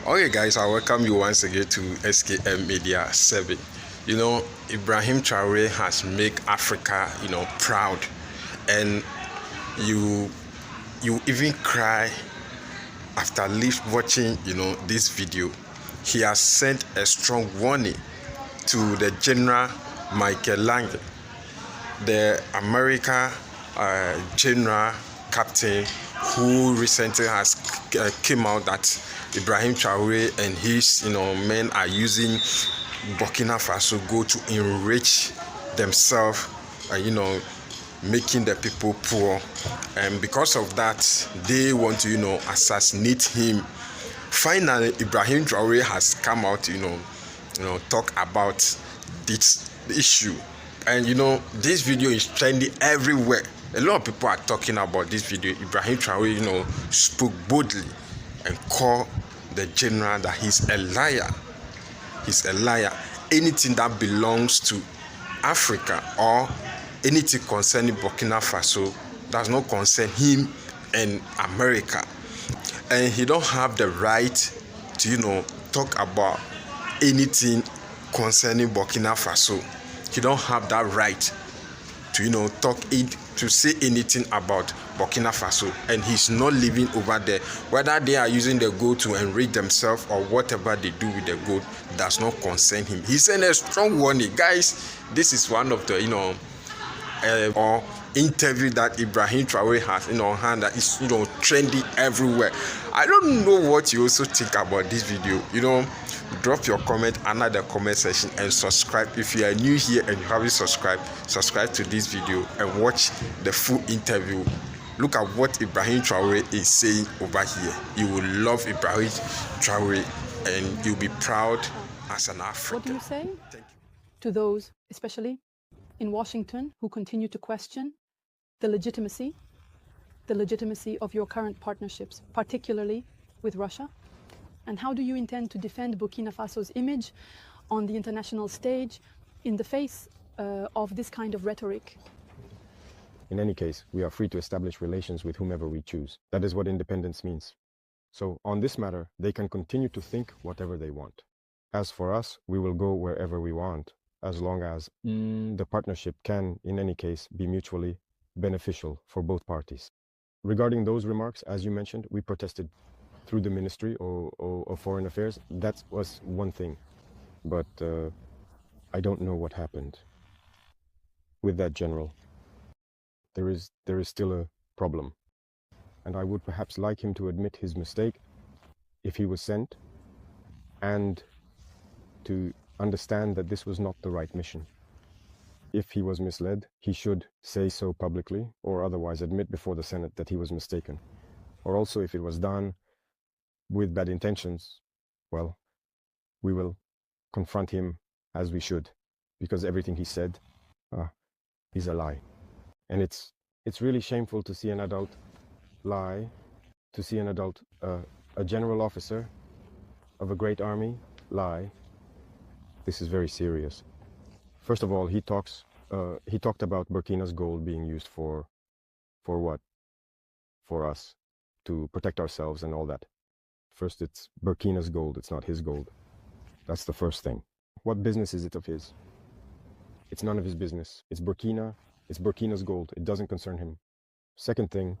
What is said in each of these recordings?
Okay, guys, I welcome you once again to S.K.M Media 7. Ibrahim Traoré has made Africa, proud, and you even cry after watching, this video. He has sent a strong warning to the General Michael Langley, the American general captain, who recently has came out that Ibrahim Traoré and his men are using Burkina Faso go to enrich themselves, making the people poor, and because of that they want to assassinate him. Finally, Ibrahim Traoré has come out talk about this issue, and this video is trending everywhere. A lot of people are talking about this video. Ibrahim Traoré spoke boldly and called the general that he's a liar. He's a liar. Anything that belongs to Africa or anything concerning Burkina Faso does not concern him and America, and he don't have the right to talk about anything concerning Burkina Faso. He don't have that right to say anything about Burkina Faso, and he's not living over there. Whether they are using the gold to enrich themselves or whatever they do with the gold does not concern him. He sent a strong warning. Guys, this is one of the interview that Ibrahim Traoré has in our hand that is trendy everywhere. I don't know what you also think about this video. Drop your comment under the comment section and subscribe. If you are new here and you haven't subscribed to this video and watch the full interview. Look at what Ibrahim Traoré is saying over here. You will love Ibrahim Traoré and you'll be proud as an African. What do you say to those, especially in Washington, who continue to question the legitimacy of your current partnerships, particularly with Russia? And how do you intend to defend Burkina Faso's image on the international stage in the face of this kind of rhetoric? In any case, we are free to establish relations with whomever we choose. That is what independence means. So on this matter, they can continue to think whatever they want. As for us, we will go wherever we want, as long as the partnership can, in any case, be mutually beneficial for both parties. Regarding those remarks, as you mentioned, we protested through the Ministry of Foreign Affairs. That was one thing, but I don't know what happened with that general. There is still a problem, and I would perhaps like him to admit his mistake if he was sent, and to understand that this was not the right mission. If he was misled, he should say so publicly, or otherwise admit before the Senate that he was mistaken. Or also, if it was done with bad intentions, well, we will confront him as we should, because everything he said is a lie. And it's really shameful to see an adult lie, to see an adult, a general officer of a great army lie. This is very serious. First of all, he talked about Burkina's gold being used for what? For us, to protect ourselves and all that. First, it's Burkina's gold, it's not his gold. That's the first thing. What business is it of his? It's none of his business. It's Burkina's gold. It doesn't concern him. Second thing,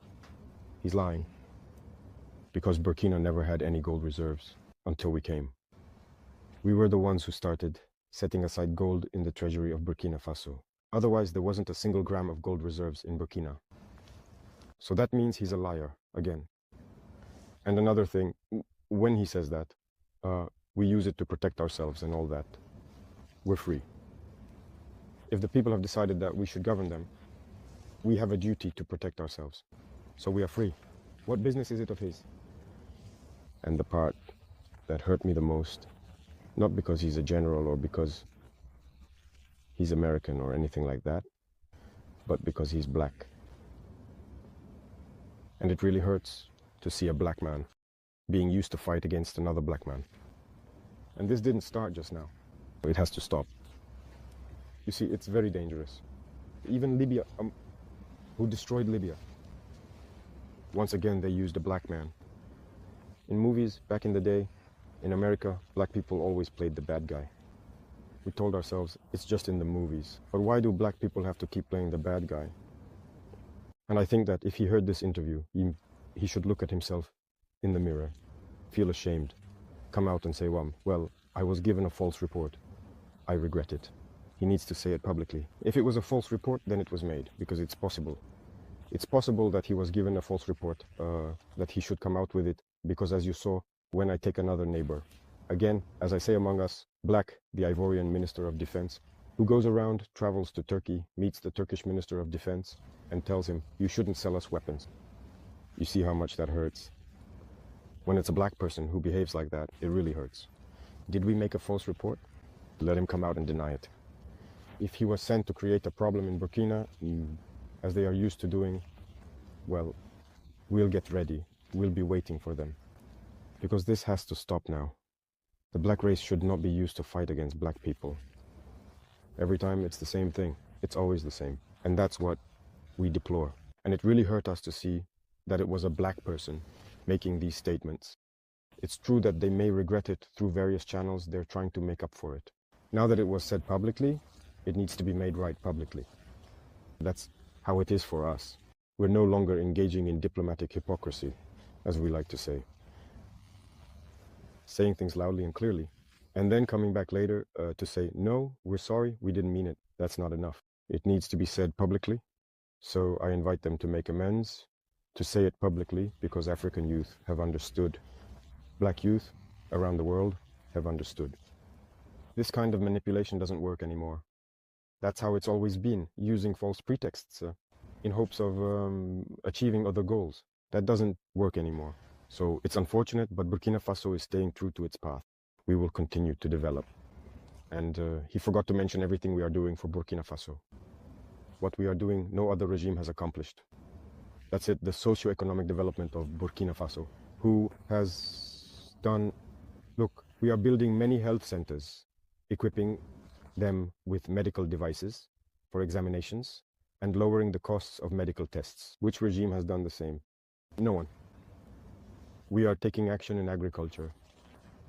he's lying. Because Burkina never had any gold reserves until we came. We were the ones who started setting aside gold in the treasury of Burkina Faso. Otherwise, there wasn't a single gram of gold reserves in Burkina. So that means he's a liar, again. And another thing, when he says that, we use it to protect ourselves and all that. We're free. If the people have decided that we should govern them, we have a duty to protect ourselves. So we are free. What business is it of his? And the part that hurt me the most, not because he's a general or because he's American or anything like that, but because he's black. And it really hurts to see a black man being used to fight against another black man. And this didn't start just now. It has to stop. You see, it's very dangerous. Even Libya, who destroyed Libya, once again they used a black man. In movies back in the day, In America, black people always played the bad guy. We told ourselves, it's just in the movies. But why do black people have to keep playing the bad guy? And I think that if he heard this interview, he should look at himself in the mirror, feel ashamed, come out and say, well, I was given a false report. I regret it. He needs to say it publicly. If it was a false report, then it was made, because it's possible. It's possible that he was given a false report, that he should come out with it, because as you saw, when I take another neighbor, again, as I say among us, Black, the Ivorian Minister of Defense, who goes around, travels to Turkey, meets the Turkish Minister of Defense, and tells him, you shouldn't sell us weapons. You see how much that hurts. When it's a black person who behaves like that, it really hurts. Did we make a false report? Let him come out and deny it. If he was sent to create a problem in Burkina, as they are used to doing, well, we'll get ready. We'll be waiting for them. Because this has to stop now. The black race should not be used to fight against black people. Every time it's the same thing. It's always the same. And that's what we deplore. And it really hurt us to see that it was a black person making these statements. It's true that they may regret it through various channels. They're trying to make up for it. Now that it was said publicly, it needs to be made right publicly. That's how it is for us. We're no longer engaging in diplomatic hypocrisy, as we like to say. Saying things loudly and clearly, and then coming back later to say, no, we're sorry, we didn't mean it. That's not enough. It needs to be said publicly. So I invite them to make amends, to say it publicly, because African youth have understood. Black youth around the world have understood. This kind of manipulation doesn't work anymore. That's how it's always been, using false pretexts in hopes of achieving other goals. That doesn't work anymore. So it's unfortunate, but Burkina Faso is staying true to its path. We will continue to develop. And he forgot to mention everything we are doing for Burkina Faso. What we are doing, no other regime has accomplished. That's it, the socio-economic development of Burkina Faso, who has done, look, we are building many health centers, equipping them with medical devices for examinations and lowering the costs of medical tests. Which regime has done the same? No one. We are taking action in agriculture,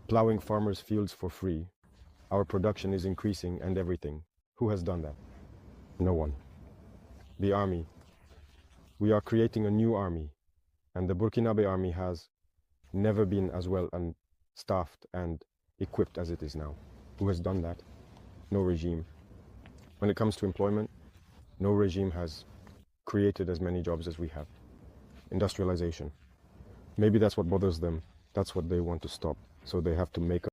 plowing farmers' fields for free. Our production is increasing and everything. Who has done that? No one. The army. We are creating a new army, and the Burkinabe army has never been as well staffed and equipped as it is now. Who has done that? No regime. When it comes to employment, no regime has created as many jobs as we have. Industrialization. Maybe that's what bothers them. That's what they want to stop. So they have to make